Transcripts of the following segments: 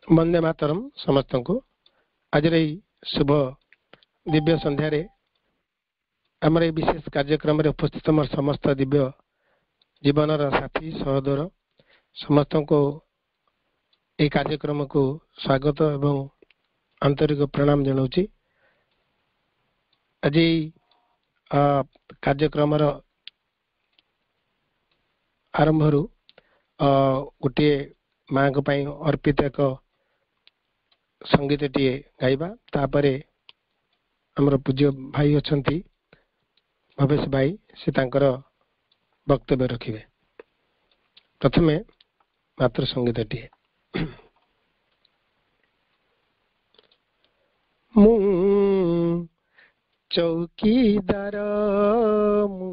वंदे मातरम समस्त को आज शुभ दिव्य संध्यारे आमर विशेष कार्यक्रम रे उपस्थित मोर समस्त दिव्य जीवन साथी सहोदर समस्त को ये कार्यक्रम को स्वागत एवं आंतरिक प्रणाम जनाऊँगी। आज कार्यक्रम आरंभ गोटे माँ को अर्पित एक संगीत टी गाइबा तापर आमर पूज्य भाई अच्छा भवेश भाई से तांकर वक्तव्य रखिए। प्रथमे मात्र संगीत टी मु चौकीदार मु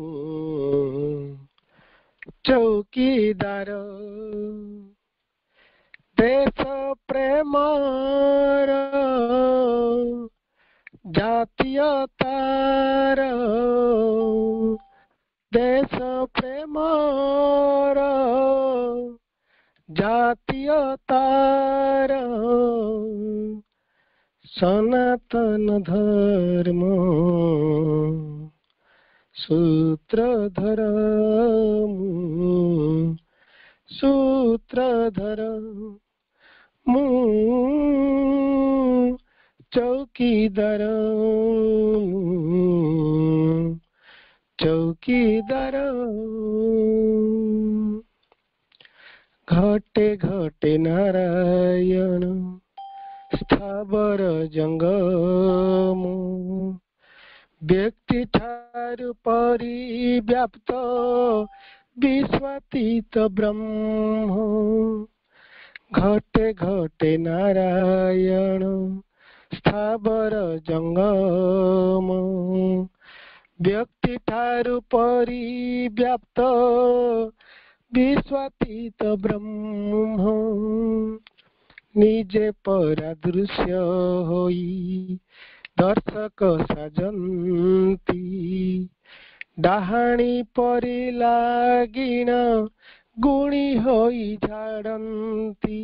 चौकीदार देश प्रेमर जातीयतार देश प्रेमर जातीयतार सनातन धर्म सूत्रधर सूत्रधर मु चौकीदार चौकीदार। घटे घटे नारायण स्थावर जंगम व्यक्ति ठारु परिव्याप्त विश्वातीत ब्रह्म घटे घटे नारायण स्थावर जंगम व्यक्ति ठारु परिव्याप्त विश्वातीत ब्रह्म निजे परादृश्य होई दर्शक साजंती डाहाणी परि लागिण गुणी होई झाड़ंती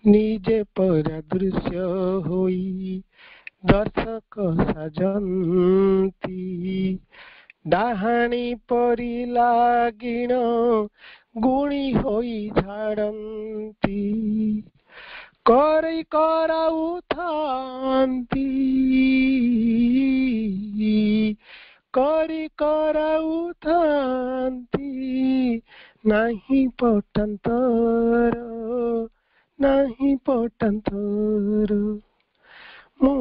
निजे परादृश्य होई दर्शक साजंती डाहाणी परि लागिण गुणी होई झाड़ंती करै कराउथांती करी कराउथांती नहीं पटंतर नहीं पटंतर मु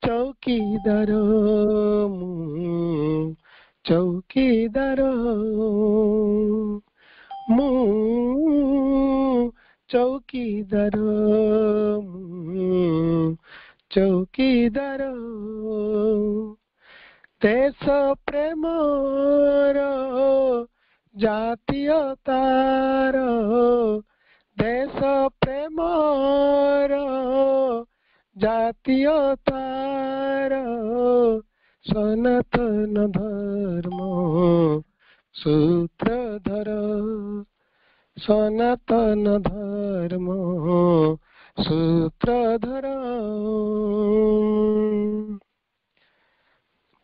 चौकीदार मु चौकीदार मु चौकीदार मु चौकीदार देश प्रेमर जातीयतार देश प्रेमर जातीयतार सनातन धर्म सूत्रधर सनातन धर्म सूत्रधर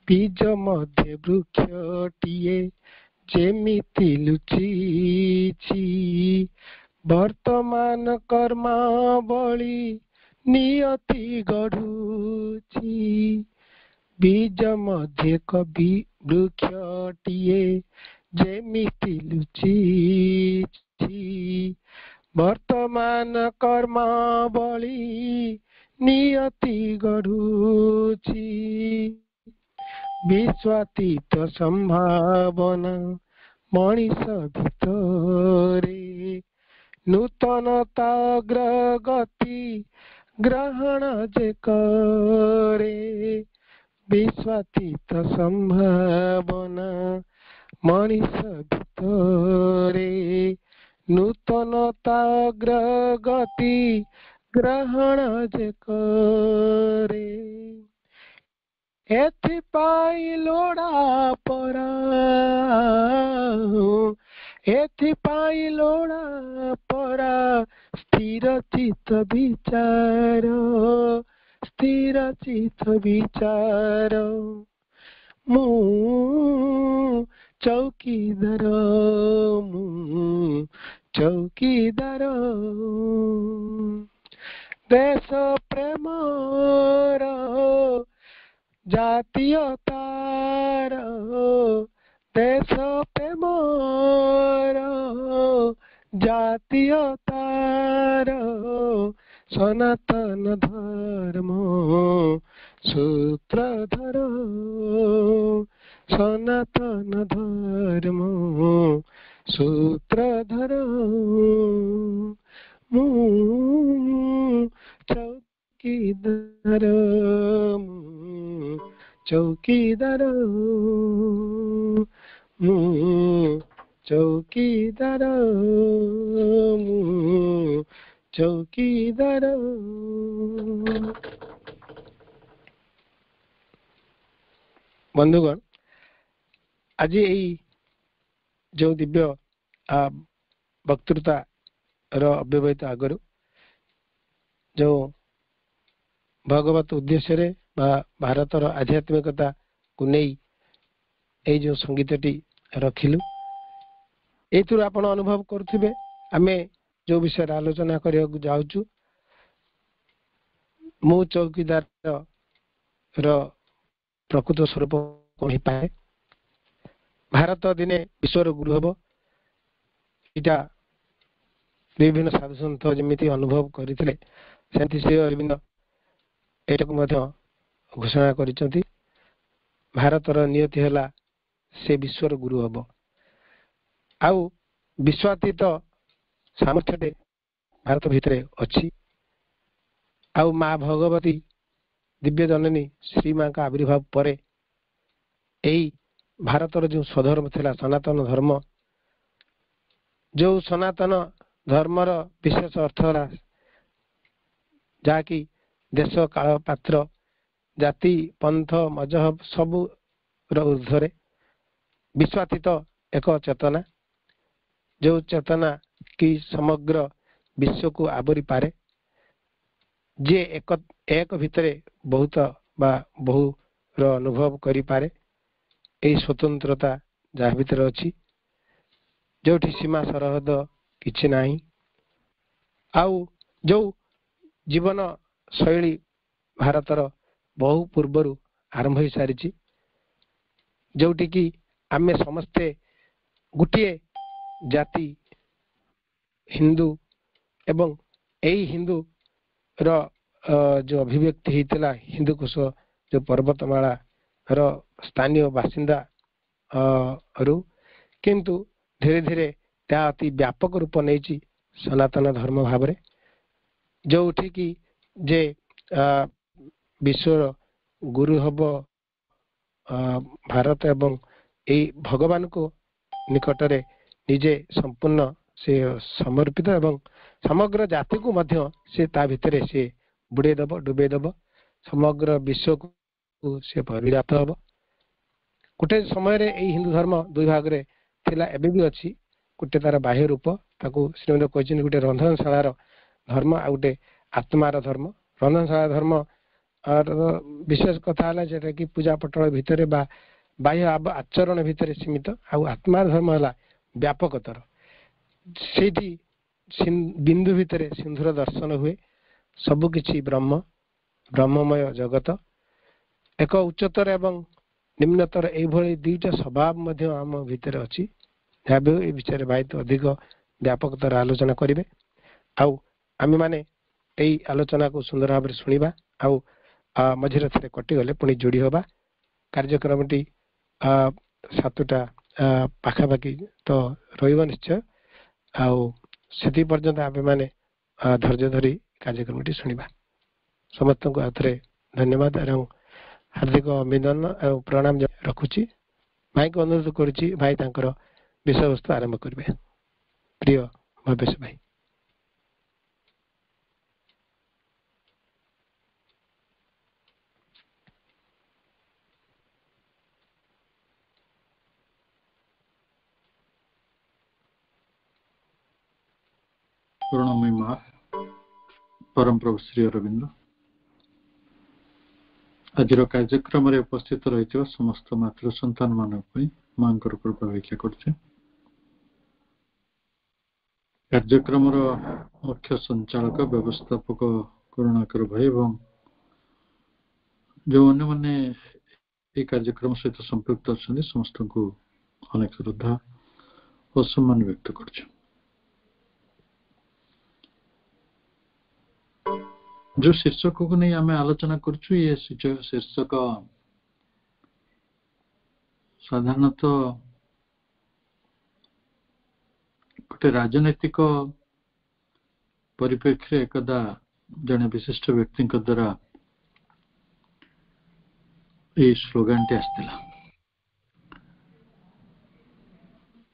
बीज मध्य वृक्षटिए जेमिति लुचिछि वर्तमान कर्मावली नियति गढ़ुछि बीज मध्य कवि वृक्षटिए जेमिति लुचिछि वर्तमान कर्मावली नियति गढ़ुछि विश्वातीत संभावना मनीष भितरे नूतनता अग्रगति ग्रहण जे करे विश्वातीत संभावना मनीष भितरे नूतनता अग्रगति ग्रहण जे करे एथिपाई लोड़ा परा एथिपाई लोड़ा परा स्थिर चित्त विचार मु चौकीदार मु चौकीदार देश प्रेमर जातीयतार देश प्रेमर जातीयतार सनातन धर्म सूत्रधर सनातन धर्म सूत्रधर मु चौकीदार मु चौकीदार मु चौकीदार मु चौकीदार। बंधुगण आज यही जो दिव्य वक्तृता अव्यवहित आगर जो भगवत उद्देश्य रे भारतर आध्यात्मिकता को नहीं ये जो संगीतटी रखिलु एथुर आपण अनुभव करुथिबे आमे जो विषय आलोचना करिया जाउछु मु चौकीदार प्रकृत स्वरूप कौन पाए भारत दिने विश्वर गुरु हम ଏଇଟା ବିଭିନ୍ନ ସାଧୁସନ୍ଥ ଯେମିତି ଅନୁଭବ କରିଥିଲେ ସେମିତି ଶ୍ରୀ ଅରବିନ୍ଦ ଏଇଟାକୁ ମଧ୍ୟ ଘୋଷଣା କରିଛନ୍ତି। ଭାରତର ନିୟତି ହେଲା ସେ ବିଶ୍ୱର ଗୁରୁ ହବ। ଆଉ ବିଶ୍ୱାତୀତ ସାମର୍ଥ୍ୟଟେ ଭାରତ ଭିତରେ ଅଛି। ଆଉ ମା ଭଗବତୀ ଦିବ୍ୟ ଜନନୀ ଶ୍ରୀ ମାଙ୍କ ଆବିର୍ଭାବ ପରେ ଏଇ ଭାରତର ଯେଉଁ ସ୍ୱଧର୍ମ ଥିଲା ସନାତନ ଧର୍ମ, ଯେଉଁ ସନାତନ ଧର୍ମର ବିଶେଷ ଅର୍ଥ ହେଲା ଯାହାକି ଦେଶ କାଳ ପାତ୍ର ଜାତି ପନ୍ଥ ମଜହବ ସବୁର ଊର୍ଦ୍ଧ୍ୱରେ ବିଶ୍ୱାତୀତ ଏକ ଚେତନା, ଯେଉଁ ଚେତନା କି ସମଗ୍ର ବିଶ୍ୱକୁ ଆବରି ପାରେ, ଯିଏ ଏକ ଭିତରେ ବହୁତ ବା ବହୁର ଅନୁଭବ କରିପାରେ। ଏହି ସ୍ୱତନ୍ତ୍ରତା ଯାହା ଭିତରେ ଅଛି, ଯେଉଁଠି ସୀମା ସରହଦ କିଛି ନାହିଁ। ଆଉ ଯେଉଁ ଜୀବନ ଶୈଳୀ ଭାରତର ବହୁ ପୂର୍ବରୁ ଆରମ୍ଭ ହୋଇସାରିଛି, ଯେଉଁଠିକି ଆମେ ସମସ୍ତେ ଗୋଟିଏ ଜାତି ହିନ୍ଦୁ, ଏବଂ ଏହି ହିନ୍ଦୁର ଯେଉଁ ଅଭିବ୍ୟକ୍ତି ହେଇଥିଲା ହିନ୍ଦୁକୁଶ ଯେଉଁ ପର୍ବତମାଳାର ସ୍ଥାନୀୟ ବାସିନ୍ଦା ରୁ, କିନ୍ତୁ ଧୀରେ ଧୀରେ ତାହା ଅତି ବ୍ୟାପକ ରୂପ ନେଇଛି ସନାତନ ଧର୍ମ ଭାବରେ, ଯେଉଁଠିକି ଯେ ବିଶ୍ୱର ଗୁରୁ ହବ ଭାରତ ଏବଂ ଏଇ ଭଗବାନଙ୍କୁ ନିକଟରେ ନିଜେ ସମ୍ପୂର୍ଣ୍ଣ ସେ ସମର୍ପିତ ଏବଂ ସମଗ୍ର ଜାତିକୁ ମଧ୍ୟ ସେ ତା ଭିତରେ ସେ ବୁଡ଼େଇ ଦେବ, ଡୁବେଇ ଦେବ, ସମଗ୍ର ବିଶ୍ୱକୁ ସେ ପରିବ୍ୟାପ୍ତ ହେବ। ଗୋଟେ ସମୟରେ ଏଇ ହିନ୍ଦୁ ଧର୍ମ ଦୁଇ ଭାଗରେ ଥିଲା, ଏବେ ବି ଅଛି। ଗୋଟେ ତାର ବାହ୍ୟ ରୂପ, ତାକୁ ଶ୍ରୀମନ୍ଦ କହିଛନ୍ତି ଗୋଟେ ରନ୍ଧନଶାଳାର ଧର୍ମ, ଆଉ ଗୋଟେ ଆତ୍ମାର ଧର୍ମ। ରନ୍ଧନଶାଳା ଧର୍ମ ବିଶେଷ କଥା ହେଲା ଯେଟା କି ପୂଜା ପଟଳ ଭିତରେ ବା ବାହ୍ୟ ଆଚରଣ ଭିତରେ ସୀମିତ, ଆଉ ଆତ୍ମାର ଧର୍ମ ହେଲା ବ୍ୟାପକତର। ସେଇଠି ବିନ୍ଦୁ ଭିତରେ ସିନ୍ଧୁର ଦର୍ଶନ ହୁଏ। ସବୁକିଛି ବ୍ରହ୍ମ, ବ୍ରହ୍ମମୟ ଜଗତ, ଏକ ଉଚ୍ଚତର ଏବଂ ନିମ୍ନତର ଏଇଭଳି ଦୁଇଟା ସ୍ୱଭାବ ମଧ୍ୟ ଆମ ଭିତରେ ଅଛି। ଯାହା ବି ଏ ବିଷୟରେ ଭାଇ ତ ଅଧିକ ବ୍ୟାପକତର ଆଲୋଚନା କରିବେ। ଆଉ ଆମେମାନେ ଏଇ ଆଲୋଚନାକୁ ସୁନ୍ଦର ଭାବରେ ଶୁଣିବା, ଆଉ ମଝିରେ ଥରେ କଟିଗଲେ ପୁଣି ଯୋଡ଼ି ହେବା। କାର୍ଯ୍ୟକ୍ରମଟି 7ଟା ପାଖାପାଖି ତ ରହିବ ନିଶ୍ଚୟ। ଆଉ ସେଥି ପର୍ଯ୍ୟନ୍ତ ଆମେମାନେ ଧୈର୍ଯ୍ୟ ଧରି କାର୍ଯ୍ୟକ୍ରମଟି ଶୁଣିବା। ସମସ୍ତଙ୍କୁ ଆଉଥରେ ଧନ୍ୟବାଦ ଏବଂ ହାର୍ଦ୍ଦିକ ଅଭିନନ୍ଦନ ଆଉ ପ୍ରଣାମ ରଖୁଛି। ଭାଇଙ୍କୁ ଅନୁରୋଧ କରୁଛି ଭାଇ ତାଙ୍କର ବିଷୟବସ୍ତୁ ଆରମ୍ଭ କରିବେ। ପ୍ରିୟ ଭବେଶ ଭାଇ। କରୁଣାମୟୀ ମା ପରମ ପ୍ରଭୁ ଶ୍ରୀ ଅରବିନ୍ଦ, ଆଜିର କାର୍ଯ୍ୟକ୍ରମରେ ଉପସ୍ଥିତ ରହିଥିବା ସମସ୍ତ ମାତୃ ସନ୍ତାନ ମାନଙ୍କ ପାଇଁ ମାଙ୍କର କୃପା ଭିକ୍ଷା କରୁଛେ। କାର୍ଯ୍ୟକ୍ରମର ମୁଖ୍ୟ ସଞ୍ଚାଳକ ବ୍ୟବସ୍ଥାପକ କରୁଣାକର ଭାଇ ଏବଂ ଯେଉଁ ଅନ୍ୟମାନେ ଏହି କାର୍ଯ୍ୟକ୍ରମ ସହିତ ସମ୍ପୃକ୍ତ ଅଛନ୍ତି ସମସ୍ତଙ୍କୁ ଅନେକ ଶ୍ରଦ୍ଧା ଓ ସମ୍ମାନ ବ୍ୟକ୍ତ କରୁଛେ। जो शीर्षक को नहीं आम आलोचना करुछु, ये शीर्षक साधारणतः गोटे राजनैतिक परिप्रेक्षी एकदा जड़े विशिष्ट व्यक्ति द्वारा ये स्लोगान टी आसला,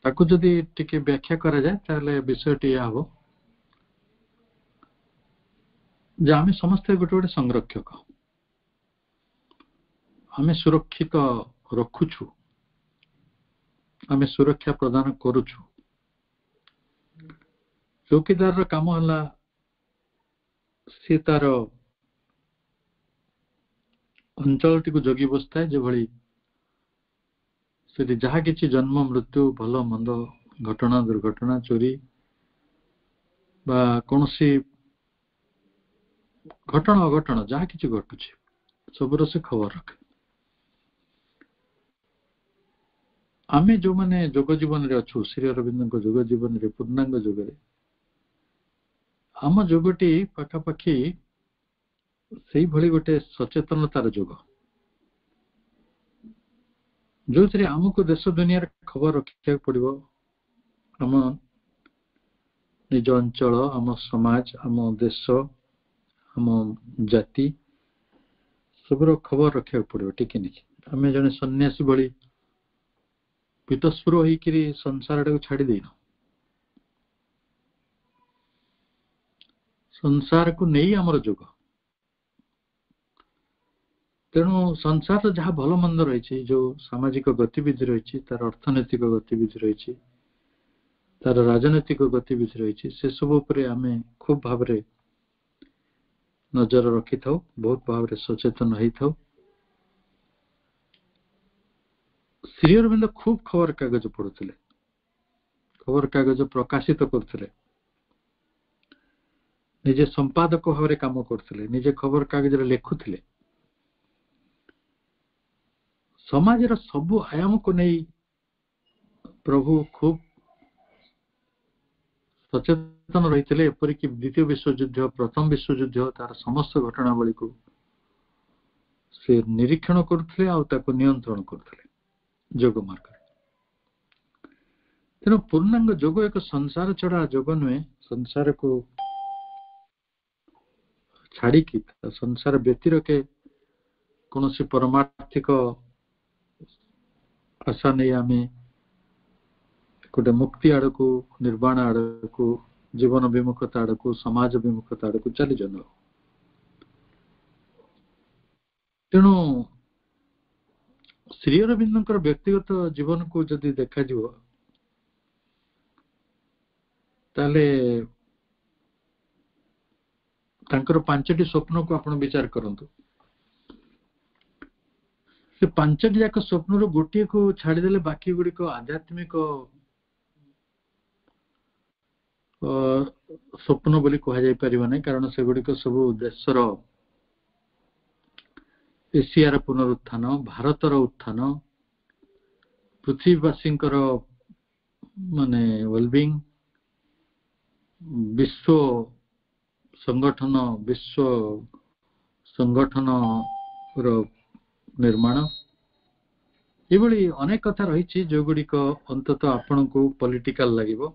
ताकू जदि टिके व्याख्या करा जाए ताले विषयटी या हो जे आमे समस्त गोटे गोटे संरक्षक, आमे सुरक्षित रखुछु, आमे सुरक्षा प्रदान करुछु। चौकीदार काम है सी तार अंचल टी जगी बसता है, जो भली से जहा किछि जन्म मृत्यु भल मंद घटना दुर्घटना चोरी बा कौनसी घटना अघटना जहा किछि घटुछि सबुर से खबर रखे। आमे जो माने जोग जीवन रे अछु श्री अरविंद को जोग जीवन रे पूर्णांग जोग रे आम जोगटी पाखापाखि से भली गोटे सचेतनतार जोग जो आमको देश दुनिया खबर रखा पड़ो आम निज अंचल आम समाज आम देश आम जाति सबुर खबर रखा पड़ो टिके निके आम जने सन्यासी भली पीतस्पुर होकर संसार टाक छाड़ी देना संसार को नहीं आमर जोग तेणु संसार जहाँ भल मंद रही जो सामाजिक गतिविधि रही तार अर्थनैतिक गतिविधि रही तार राजनैतिक गतिविधि रही से सब आम खूब भाव नजर रखी था बहुत भाव सचेतन होता श्री अरविंद खूब खबर कागज पढ़ुले खबर कागज प्रकाशित करते निजे संपादक भाव काम करते निजे खबर कागज लिखुले समाज सबु आयाम को नहीं प्रभु खूब सचेतन रही एपरिक द्वितीय विश्वयुद्ध प्रथम विश्वयुद्ध तार समस्त घटनावली को से निरीक्षण करते नियंत्रण करते जोग मार्ग तेणु पूर्णांग जोग एक संसार चढ़ा जोग नुहे संसार को छाड़ी संसार व्यतीर के कौन सी परमार्थिक आशा नहीं आम गोटे मुक्ति आड़ को निर्वाण आड़ को जीवन विमुखता आड़ को समाज विमुखता आड़ को चली जान तेणु श्री अरविंद व्यक्तिगत जीवन को जदि देखा ताले तांकर 5टी स्वप्न को आपण विचार करंतु से 5टी जाक स्वप्न रो गोटे को छाड़ीदेले बाकी गुड़ी को आध्यात्मिक स्वप्न बोली कह जाई परिबा नै कारण से गुड़ी को सब देशर एशियार पुनरुत्थान भारतर उत्थान पृथ्वीवासींकर माने वेलबिंग विश्व संगठन रो निर्माण ये अनेक कथा रही जो गुड़िक अंतत आपण को पॉलिटिकल लगिवो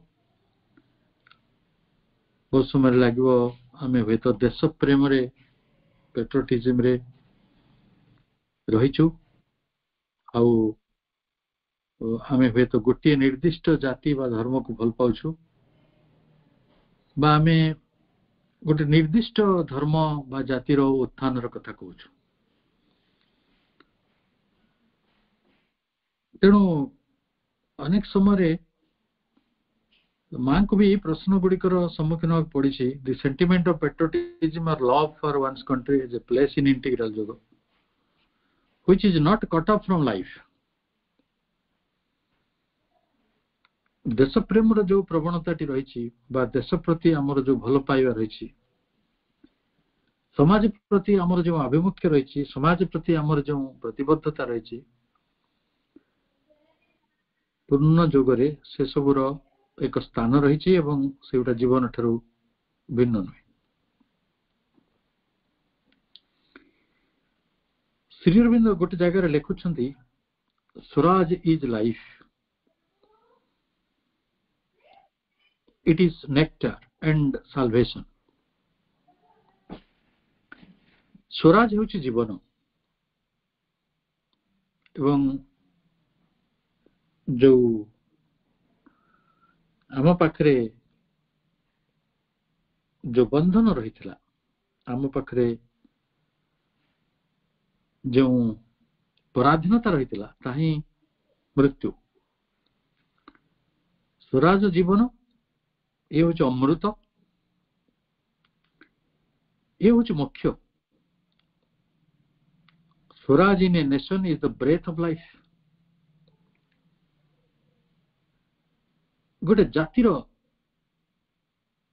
बहुत समय लगिवो आमे हुए तो देश प्रेम रे पेट्रोटिज्म रे रहीचु आउ आमे हुए तो गोटे निर्दिष्ट जाति बा धर्म को भल पाउछु बा आमे गोटे निर्दिष्ट धर्म बा जातिर उत्थान कथा कहूँ तेणु अनेक समय मां को भी प्रश्न गुड़िकर सम्मुखीन होगा पड़ी द सेंटिमेंट ऑफ पेट्रोटिज्म और love for one's country is a place in integral yoga which is not cut off from life देश प्रेम जो प्रवणता रही देश प्रति आमर जो भल पाइबा रही समाज प्रति आमर जो आभिमुख्य रही समाज प्रति आमर जो प्रतिबद्धता रही पूर्ण जोगरे से सबुर एक स्थान रही से जीवन ठारू भिन्न नुहे श्री अरविंद गोटे जगह लिखुंट swaraj is life it is nectar and salvation स्वराज होची जीवन एवं जो आम पाखरे जो बंधन रही थिला आम पाखरे जो पराधीनता रही थिला ताही मृत्यु स्वराज जीवन ये हूँ अमृत ये हूँ मुख्य swaraj in a nation is the breath of life गोटे जातिर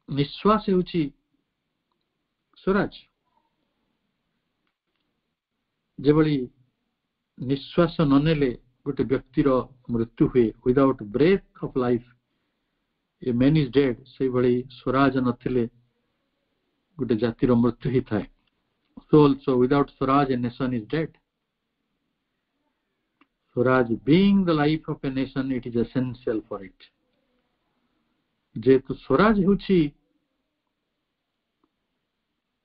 निश्वास होची स्वराज जेबली निश्वास न नेले गोटे व्यक्तिर मृत्यु हुए without breath of life a man is dead से भली स्वराज नथिले गोटे जातिर मृत्यु ही थाए so also without Swaraj a nation is dead. Swaraj being the life of a nation, it is essential for it. जेतु Swaraj होछि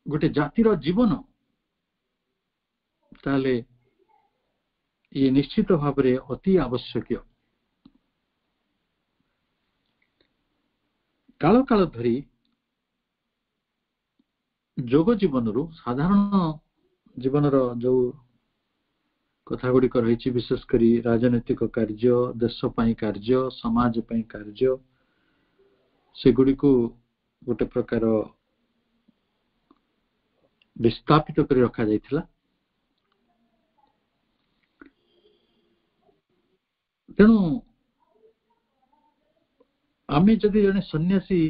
गोटे जातिर जीवन ताले ये निश्चित भाव में अति आवश्यक काल काल धरी जोग जीवन रु साधारण जीवन जो कथा गुड़िक रही विशेषकर राजनैतिक कार्य देश पाई कार्य समाज पाई कार्य से गुड़ी को गोटे प्रकार विस्थापित कर रखा जाइथिला। तेणु आमे जदि जने सन्यासी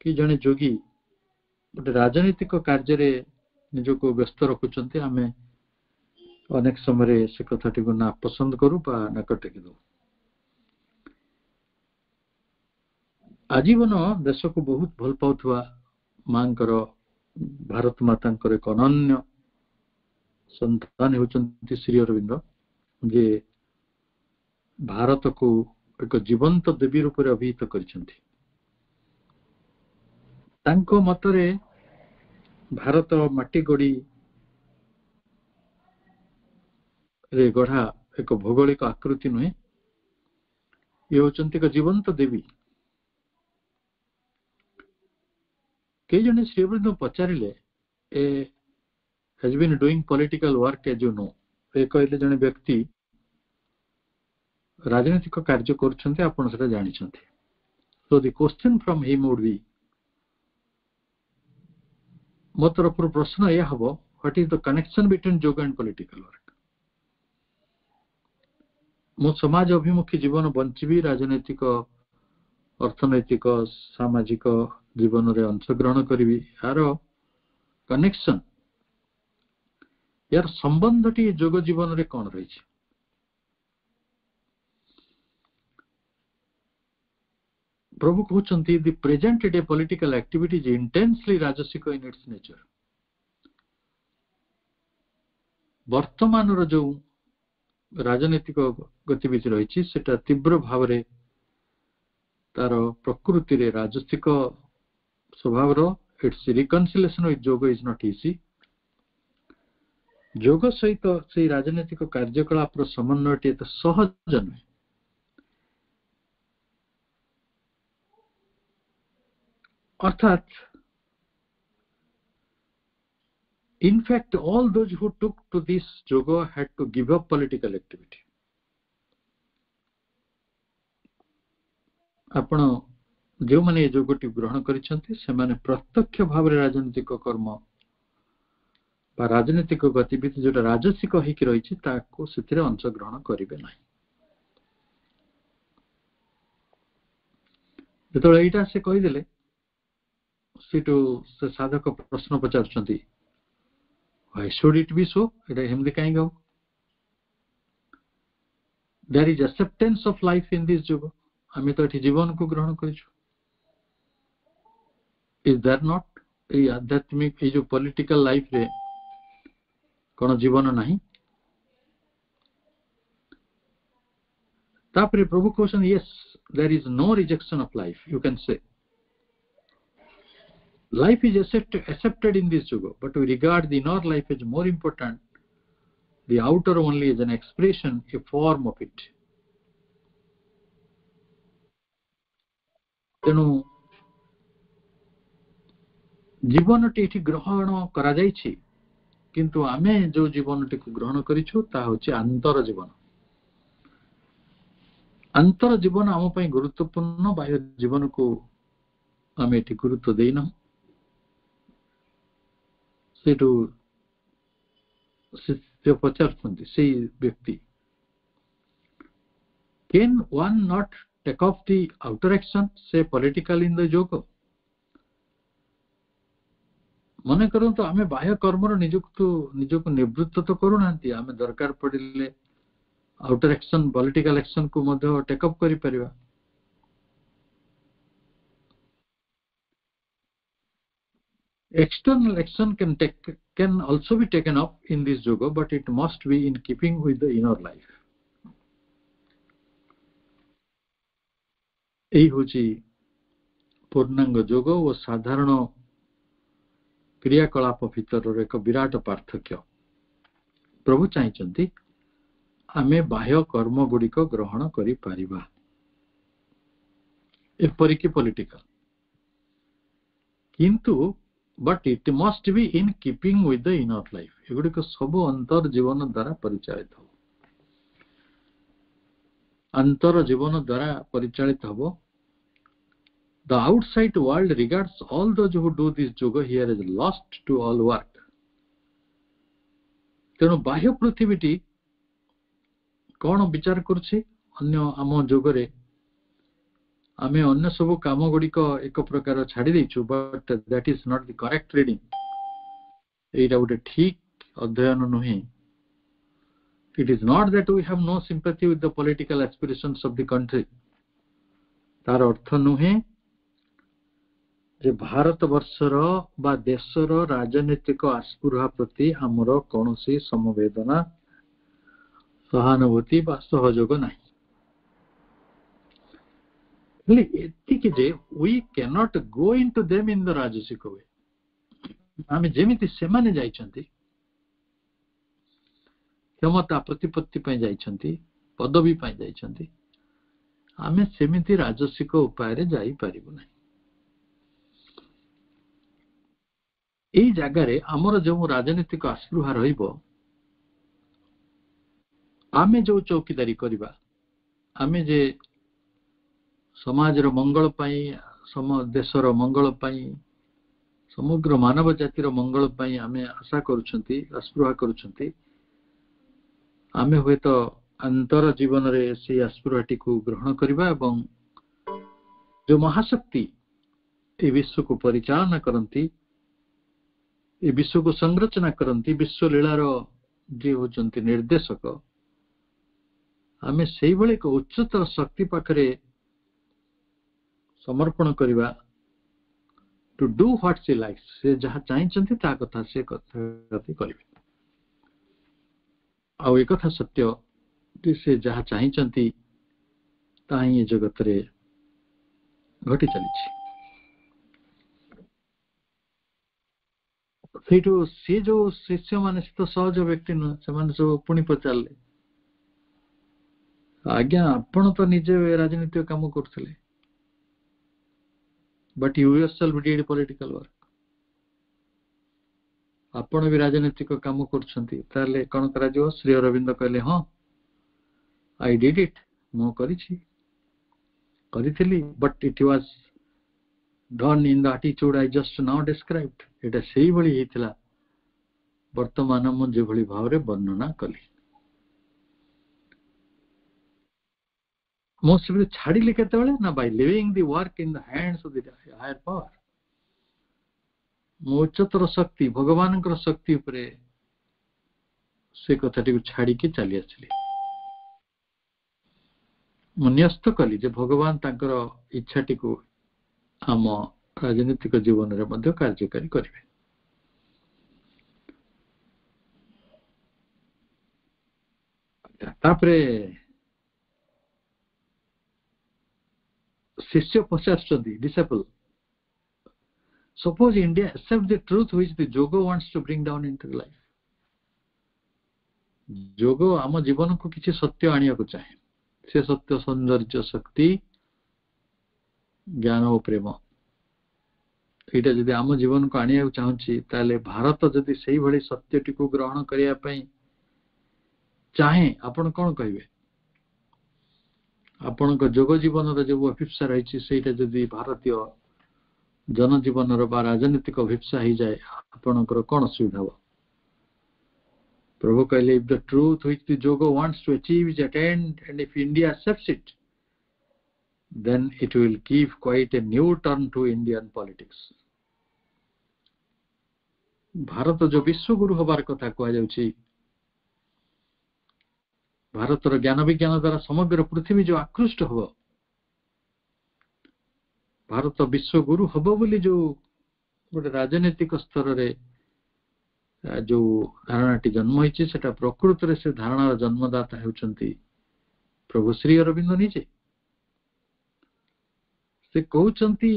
कि जने जोगी गोटे राजनीतिक कार्य निजक व्यस्त रखुंट आम अनेक समय से कथाटी को ना पसंद करूँ नाक टेकी दू। आजीवन देश को बहुत भल पाउथुवा मांकर भारत माता एक अनन्य संतान होती श्री अरविंद जे भारत को एक जीवंत देवी रूप में अभिहित करिसेंती। तांको मतरे भारत माटी गड़ी रे गढ़ा एक भौगोलिक आकृति नुहे ये होचंती एक जीवंत देवी। कई जने श्री अरविंद पचारिले ए has been doing political work as you know ए कहले जने व्यक्ति राजनीतिक कार्य करछन्ते आपण सेटा जानिछन्ते। So the question from him would be मो तरफ प्रश्न यह हम what is the connection between yoga and political work. मो समाज अभिमुखी जीवन बंचबी राजनैतिक अर्थनैतिक सामाजिक जीवन रे अंशग्रहण करी यार कनेक्शन यार संबंधटी जोग जीवन रे कौन रही। प्रभु कहते the present day political activity is intensely rajasic in its nature। वर्तमान जो राजनीतिक गतिविधि रही सेटा तीव्र भाव रे तार प्रकृति रे राजसिक स्वभाव रो इट्स रिकन्सिलिएशन विथ जोग इज नॉट इजी। जोग सहित से राजनीतिक कार्यकलाप समन्वय एत सहज नुहे। अर्थात in fact all those who took to this yoga had to give up political activity। आपण जो माने योगटी ग्रहण करिसंती से माने प्रत्यक्ष भाव रे राजनीतिक कर्म बा राजनीतिक गतिविधि जो राजसिक होई कि रहिछि ताको सेथिरे अंश ग्रहण करिवे नाही। जेतो एटा से कहि देले सीटू से साधक प्रश्न पचारछंती why should it be so एटा हेमदे काई गौ। there is acceptance of life in this yoga आमे तो एठी जीवन को ग्रहण करिछु is there not ए आध्यात्मिक ए जो पॉलिटिकल लाइफ रे कोन जीवन नाही। तापरे प्रभु question yes there is no rejection of life you can say life is accepted in this yoga but we regard the inner life as more important, the outer only as an expression, a form of it। तेणु जीवनटी एठी ग्रहण करा जाइछि किंतु आमे जो जीवनटी को ग्रहण करिछु ता होछि अंतर जीवन। अंतर जीवन आम पई गुरुत्वपूर्ण बाह्य जीवन को आमे एठी गुरुत्व देइना। सेटू से पचारछंती से व्यक्ति can one not take off the outer action से पॉलिटिकल इन द योगा। ମନେ କରନ୍ତୁ ଆମେ ବାହ୍ୟ କର୍ମର ନିଜକୁ ନିବୃତ୍ତ ତ କରୁନାହାନ୍ତି, ଆମେ ଦରକାର ପଡ଼ିଲେ ଆଉଟର ଆକ୍ସନ ପଲିଟିକାଲ ଆକ୍ସନ କୁ ମଧ୍ୟ ଟେକଅପ୍ କରିପାରିବା। External action can also be taken up in this yoga, but it must be in keeping with the inner life. এই হচ্ছে ପୂର୍ଣ୍ଣାଙ୍ଗ ଯୋଗ ଓ ସାଧାରଣ କ୍ରିୟାକଳାପ ଭିତରର ଏକ ବିରାଟ ପାର୍ଥକ୍ୟ। ପ୍ରଭୁ ଚାହିଁଛନ୍ତି ଆମେ ବାହ୍ୟ କର୍ମ ଗୁଡ଼ିକ ଗ୍ରହଣ କରିପାରିବା, ଏପରିକି ପଲିଟିକାଲ, କିନ୍ତୁ but it must be in keeping with the inner life. ଏଗୁଡ଼ିକ ସବୁ ଅନ୍ତର ଜୀବନ ଦ୍ୱାରା ପରିଚାଳିତ ହେବ, ଅନ୍ତର ଜୀବନ ଦ୍ୱାରା ପରିଚାଳିତ ହେବ। The outside world regards all those who do this yoga here as lost to all work. ତେଣୁ ବାହ୍ୟ ପୃଥିବୀଟି କଣ ବିଚାର କରୁଛି? ଅନ୍ୟ ଆମ ଯୋଗରେ ଆମେ ଅନ୍ୟ ସବୁ କାମ ଗୁଡ଼ିକ ଏକ ପ୍ରକାର ଛାଡ଼ି ଦେଇଛୁ, but that is not the correct reading. ଏଇଟା ଗୋଟେ ଠିକ ଅଧ୍ୟୟନ ନୁହେଁ। It is not that we have no sympathy with the political aspirations of the country. ତାର ଅର୍ଥ ନୁହେଁ ଯେ ଭାରତ ବର୍ଷର ବା ଦେଶର ରାଜନୈତିକ ଆସ୍ପୃହା ପ୍ରତି ଆମର କୌଣସି ସମବେଦନା, ସହାନୁଭୂତି ବା ସହଯୋଗ ନାହିଁ। ହେଲେ ଏତିକି ଯେ we cannot go into them in the rajasic way. ଆମେ ଯେମିତି ସେମାନେ ଯାଇଛନ୍ତି, କ୍ଷମତା ପ୍ରତିପତ୍ତି ପାଇଁ ଯାଇଛନ୍ତି, ପଦବୀ ପାଇଁ ଯାଇଛନ୍ତି, ଆମେ ସେମିତି ରାଜସିକ ଉପାୟରେ ଯାଇପାରିବୁ ନାହିଁ। ଏଇ ଜାଗାରେ ଆମର ଯେଉଁ ରାଜନୈତିକ ଆସ୍ପୃହା ରହିବ, ଆମେ ଯେଉଁ ଚୌକିଦାରୀ କରିବା, ଆମେ ଯେ ସମାଜର ମଙ୍ଗଳ ପାଇଁ, ଦେଶର ମଙ୍ଗଳ ପାଇଁ, ସମଗ୍ର ମାନବ ଜାତିର ମଙ୍ଗଳ ପାଇଁ ଆମେ ଆଶା କରୁଛନ୍ତି, ଆସ୍ପୃହା କରୁଛନ୍ତି, ଆମେ ହୁଏତ ଅନ୍ତର ଜୀବନରେ ସେହି ଆସ୍ପୃହାଟିକୁ ଗ୍ରହଣ କରିବା ଏବଂ ଯେଉଁ ମହାଶକ୍ତି ଏ ବିଶ୍ୱକୁ ପରିଚାଳନା କରନ୍ତି, ଏ ବିଶ୍ୱକୁ ସଂରଚନା କରନ୍ତି, ବିଶ୍ୱ ଲୀଳାର ଯିଏ ହେଉଛନ୍ତି ନିର୍ଦ୍ଦେଶକ, ଆମେ ସେଇଭଳି ଏକ ଉଚ୍ଚତର ଶକ୍ତି ପାଖରେ ସମର୍ପଣ କରିବା। To do what she likes, ସେ ଯାହା ଚାହିଁଛନ୍ତି ତାହା କଥା ସେ କରିବେ। ଆଉ ଏକଥା ସତ୍ୟ ଯେ ସେ ଯାହା ଚାହିଁଛନ୍ତି ତାହା ହିଁ ଏ ଜଗତରେ ଘଟି ଚାଲିଛି। ସେଇଠୁ ସିଏ ଯୋଉ ଶିଷ୍ୟମାନେ, ସେ ତ ସହଜ ବ୍ୟକ୍ତି ନୁହେଁ, ସେମାନେ ସବୁ ପୁଣି ପଚାରିଲେ, ଆଜ୍ଞା ଆପଣ ତ ନିଜେ ରାଜନୈତିକ କାମ କରୁଥିଲେ, but you yourself did political work. ଆପଣ ବି ରାଜନୈତିକ କାମ କରୁଛନ୍ତି, ତାହେଲେ କଣ କରାଯିବ? ଶ୍ରୀ ଅରବିନ୍ଦ କହିଲେ, ହଁ I did it, ମୁଁ କରିଥିଲି, but it was done in the attitude I just now described. ଏଟା ସେଇଭଳି ହେଇଥିଲା ବର୍ତ୍ତମାନ ମୁଁ ଯେଭଳି ଭାବରେ ବର୍ଣ୍ଣନା କଲି। ମୁଁ ସେଭଳି ଛାଡ଼ିଲି କେତେବେଳେ ନା, by leaving the work in the hands of the higher power. ମୁଁ ଉଚ୍ଚତର ଶକ୍ତି, ଭଗବାନଙ୍କର ଶକ୍ତି ଉପରେ ସେ କଥାଟିକୁ ଛାଡ଼ିକି ଚାଲି ଆସିଲି। ମୁଁ ନ୍ୟସ୍ତ କଲି ଯେ ଭଗବାନ ତାଙ୍କର ଇଚ୍ଛାଟିକୁ ଆମ ରାଜନୈତିକ ଜୀବନରେ ମଧ୍ୟ କାର୍ଯ୍ୟକାରୀ କରିବେ। ତାପରେ ଶିଷ୍ୟ ପଚାରୁଛନ୍ତି, disciple, suppose India accepts the truth which the yoga wants to bring down into life. ଯୋଗ ଆମ ଜୀବନକୁ କିଛି ସତ୍ୟ ଆଣିବାକୁ ଚାହେଁ, ସେ ସତ୍ୟ ସୌନ୍ଦର୍ଯ୍ୟ, ଶକ୍ତି, ଜ୍ଞାନ ଓ ପ୍ରେମ, ଏଇଟା ଯଦି ଆମ ଜୀବନକୁ ଆଣିବାକୁ ଚାହୁଁଛି, ତାହେଲେ ଭାରତ ଯଦି ସେଇଭଳି ସତ୍ୟଟିକୁ ଗ୍ରହଣ କରିବା ପାଇଁ ଚାହେଁ, ଆପଣ କଣ କହିବେ? ଆପଣଙ୍କ ଯୋଗ ଜୀବନର ଯୋଉ ଅଭିପ୍ସା ରହିଛି, ସେଇଟା ଯଦି ଭାରତୀୟ ଜନଜୀବନର ବା ରାଜନୈତିକ ଅଭିପ୍ସା ହେଇଯାଏ, ଆପଣଙ୍କର କଣ ଅସୁବିଧା ହବ? ପ୍ରଭୁ କହିଲେ, if the truth which the yoga wants to achieve is attained, and if India accepts it, then it will give quite a new turn to Indian politics. Bharat ଯୋଉ ବିଶ୍ୱଗୁରୁ ହବାର କଥା କୁହାଯାଉଛି, ଭାରତର ଜ୍ଞାନ ବିଜ୍ଞାନ ଦ୍ୱାରା ସମଗ୍ର ପୃଥିବୀ ଯୋଉ ଆକୃଷ୍ଟ ହବ, ଭାରତ ବିଶ୍ୱଗୁରୁ ହବ ବୋଲି ଯୋଉ ଗୋଟେ ରାଜନୈତିକ ସ୍ତରରେ ଯୋଉ ଧାରଣାଟି ଜନ୍ମ ହେଇଛି, ସେଟା ପ୍ରକୃତରେ ସେ ଧାରଣାର ଜନ୍ମଦାତା ହେଉଛନ୍ତି ପ୍ରଭୁ ଶ୍ରୀ ଅରବିନ୍ଦ ନିଜେ। ସେ କହୁଛନ୍ତି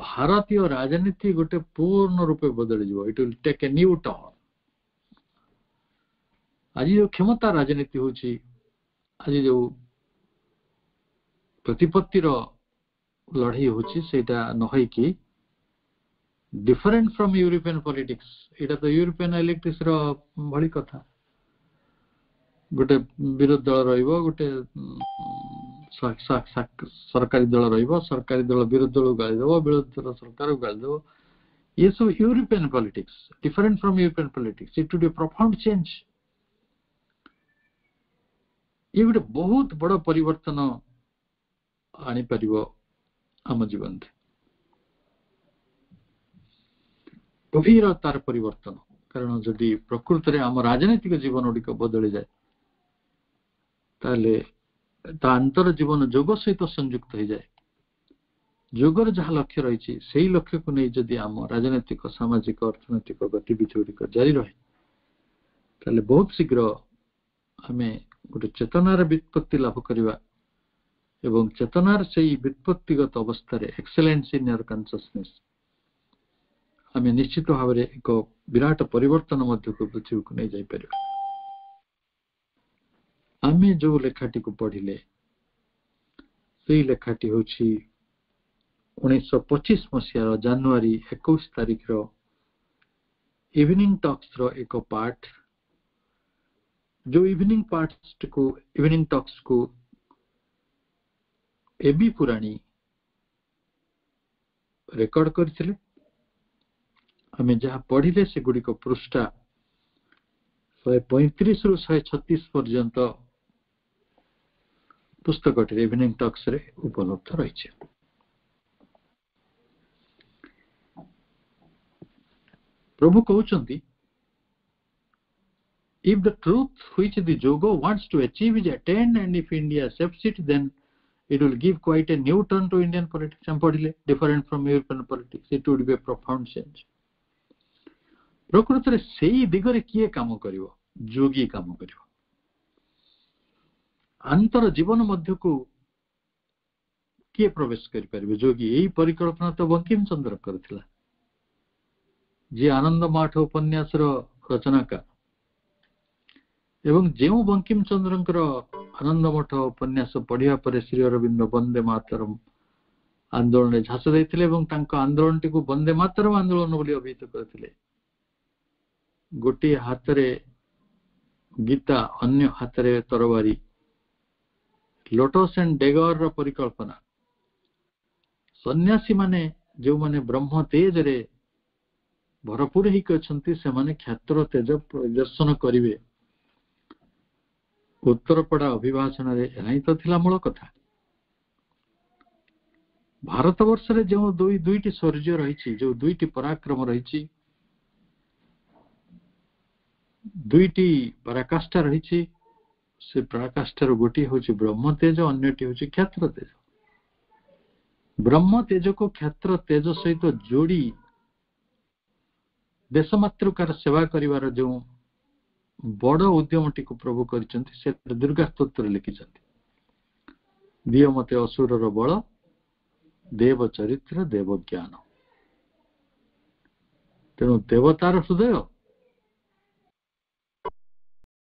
ଭାରତୀୟ ରାଜନୀତି ଗୋଟେ ପୂର୍ଣ୍ଣ ରୂପେ ବଦଳିଯିବ। It will take a new turn. ଆଜି ଯୋଉ କ୍ଷମତା ରାଜନୀତି ହଉଛି, ଆଜି ଯୋଉ ପ୍ରତିପତ୍ତିର ଲଢେଇ ହଉଛି, ସେଇଟା ନ ହେଇକି ଡିଫରେଣ୍ଟ ଫ୍ରମ୍ ୟୁରୋପିଆନ ପଲିଟିକ୍ସ। ଏଇଟା ତ ୟୁରୋପିଆନ ଇଲେକ୍ଟ୍ରିକ୍ସ ର ଭଳି କଥା। ଗୋଟେ ବିରୋଧୀ ଦଳ ରହିବ, ଗୋଟେ ସରକାରୀ ଦଳ ରହିବ, ସରକାରୀ ଦଳ ବିରୋଧୀ ଦଳକୁ ଗାଳି ଦେବ, ବିରୋଧୀ ଦଳ ସରକାରକୁ ଗାଳି ଦେବ। ଇଏ ସବୁ European politics, different from European politics. It will be a profound change. ଇଏ ଗୋଟେ ବହୁତ ବଡ ପରିବର୍ତ୍ତନ ଆଣିପାରିବ ଆମ ଜୀବନରେ, ଗଭୀର ତାର ପରିବର୍ତ୍ତନ। କାରଣ ଯଦି ପ୍ରକୃତରେ ଆମ ରାଜନୈତିକ ଜୀବନ ଗୁଡ଼ିକ ବଦଳିଯାଏ, ତାହେଲେ ତା ଅନ୍ତର ଜୀବନ ଯୋଗ ସହିତ ସଂଯୁକ୍ତ ହେଇଯାଏ। ଯୋଗର ଯାହା ଲକ୍ଷ୍ୟ ରହିଛି, ସେଇ ଲକ୍ଷ୍ୟକୁ ନେଇ ଯଦି ଆମ ରାଜନୈତିକ, ସାମାଜିକ, ଅର୍ଥନୈତିକ ଗତିବିଧି ଗୁଡ଼ିକ ଜାରି ରହେ, ତାହେଲେ ବହୁତ ଶୀଘ୍ର ଆମେ ଗୋଟେ ଚେତନାର ବ୍ୟୁତ୍ପତ୍ତି ଲାଭ କରିବା ଏବଂ ଚେତନାର ସେଇ ବ୍ୟୁତ୍ପତ୍ତିଗତ ଅବସ୍ଥାରେ ଏକ୍ସେଲେନ୍ସ ଇନ୍ ୟର କନସିୟସନେସ୍ ଆମେ ନିଶ୍ଚିତ ଭାବରେ ଏକ ବିରାଟ ପରିବର୍ତ୍ତନ ମଧ୍ୟକୁ ପୃଥିବୀକୁ ନେଇ ଯାଇପାରିବା। ଆମେ ଯୋଉ ଲେଖାଟିକୁ ପଢିଲେ, ସେଇ ଲେଖାଟି ହେଉଛି 1925 ମସିହାର ଜାନୁଆରୀ 21 ତାରିଖର ଇଭିନିଂ ଟକ୍ସର ଏକ ପାର୍ଟ। ଯୋଉ ଇଭିନିଂ ଟକ୍ସକୁ এবি ପୁରାଣୀ ରେକର୍ଡ କରିଥିଲେ। ଆମେ ଯାହା ପଢିଲେ ସେଗୁଡିକ ପୃଷ୍ଠା 135 ରୁ 136 ପର୍ଯ୍ୟନ୍ତ ପୁସ୍ତକଟିରେ ଇଭିନିଂ ଟକ୍ସରେ ଉପଲବ୍ଧ ରହିଛି। ପ୍ରଭୁ କହୁଛନ୍ତି, if the truth which the yoga wants to achieve is attained and if India accepts it, then it will give quite a new turn to Indian politics. ଆମେ ପଢିଲେ different from European politics, it would be a profound change. ପ୍ରକୃତରେ ସେଇ ଦିଗରେ କିଏ କାମ କରିବ? ଯୋଗୀ କାମ କରିବ। ଅନ୍ତର ଜୀବନ ମଧ୍ୟକୁ କିଏ ପ୍ରବେଶ କରିପାରିବେ? ଯୋଗୀ। ଏଇ ପରିକଳ୍ପନା ତ ବଙ୍କିମ ଚନ୍ଦ୍ର କରିଥିଲା, ଯିଏ ଆନନ୍ଦ ମାଠ ଉପନ୍ୟାସର ରଚନାକାର। ଏବଂ ଯେଉଁ ବଙ୍କିମ ଚନ୍ଦ୍ରଙ୍କର ଆନନ୍ଦ ମଠ ଉପନ୍ୟାସ ପଢିବା ପରେ ଶ୍ରୀ ଅରବିନ୍ଦ ବନ୍ଦେ ମାତରମ୍ ଆନ୍ଦୋଳନରେ ଝାସ ଦେଇଥିଲେ ଏବଂ ତାଙ୍କ ଆନ୍ଦୋଳନଟିକୁ ବନ୍ଦେ ମାତରମ୍ ଆନ୍ଦୋଳନ ବୋଲି ଅଭିହିତ କରିଥିଲେ। ଗୋଟିଏ ହାତରେ ଗୀତା, ଅନ୍ୟ ହାତରେ ତରବାରୀ, ଲୋଟସ୍ ଆଣ୍ଡ ଡେଗର ପରିକଳ୍ପନା। ସନ୍ନ୍ୟାସୀ ମାନେ ଯେଉଁମାନେ ବ୍ରହ୍ମ ତେଜରେ ଭରପୁର ହେଇକି ଅଛନ୍ତି, ସେମାନେ କ୍ଷେତ୍ର ତେଜ ପ୍ରଦର୍ଶନ କରିବେ। ଉତ୍ତରପଡ଼ା ଅଭିଭାଷଣରେ ଏହା ହିଁ ତ ଥିଲା ମୂଳ କଥା। ଭାରତବର୍ଷରେ ଯେଉଁ ଦୁଇଟି ଶୌର୍ଯ୍ୟ ରହିଛି, ଯେଉଁ ଦୁଇଟି ପରାକ୍ରମ ରହିଛି, ଦୁଇଟି ପରାକାଷ୍ଠା ରହିଛି, ସେ ପରାକାଷ୍ଠାର ଗୋଟିଏ ହେଉଛି ବ୍ରହ୍ମ ତେଜ, ଅନ୍ୟଟି ହେଉଛି କ୍ଷେତ୍ର ତେଜ। ବ୍ରହ୍ମ ତେଜକୁ କ୍ଷେତ୍ର ତେଜ ସହିତ ଯୋଡ଼ି ଦେଶ ମାତୃକାର ସେବା କରିବାର ଯେଉଁ ବଡ ଉଦ୍ୟମଟିକୁ ପ୍ରଭୁ କରିଛନ୍ତି, ସେ ଦୁର୍ଗା ସ୍ତୋତ୍ରରେ ଲେଖିଛନ୍ତି, ଦିଅ ମତେ ଅସୁରର ବଳ, ଦେବ ଚରିତ୍ର ଦେବ ଜ୍ଞାନ। ତେଣୁ ଦେବତାର ହୃଦୟ